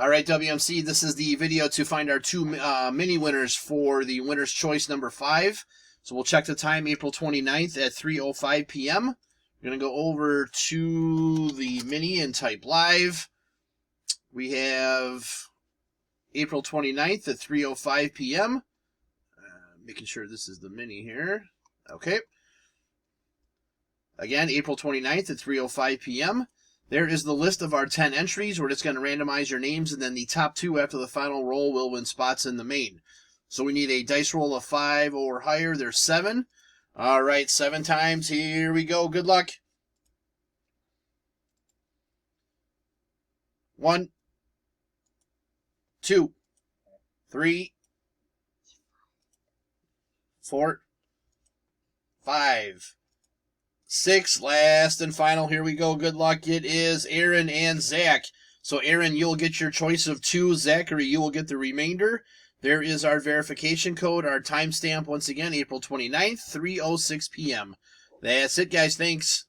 All right, WMC, this is the video to find our two mini winners for the winner's choice number 5. So we'll check the time, April 29th at 3:05 p.m. We're going to go over to the mini and type live. We have April 29th at 3:05 p.m. Making sure this is the mini here. Okay. Again, April 29th at 3:05 p.m. There is the list of our 10 entries. We're just going to randomize your names, and then the top 2 after the final roll will win spots in the main. So we need a dice roll of 5 or higher. There's 7. All right, 7 times. Here we go. Good luck. 1, 2, 3, 4, 5, 6, last and final. Here we go. Good luck. It is Aaron and Zach. So, Aaron, you'll get your choice of 2. Zachary, you will get the remainder. There is our verification code, our timestamp, once again, April 29th, 3:06 p.m. That's it, guys. Thanks.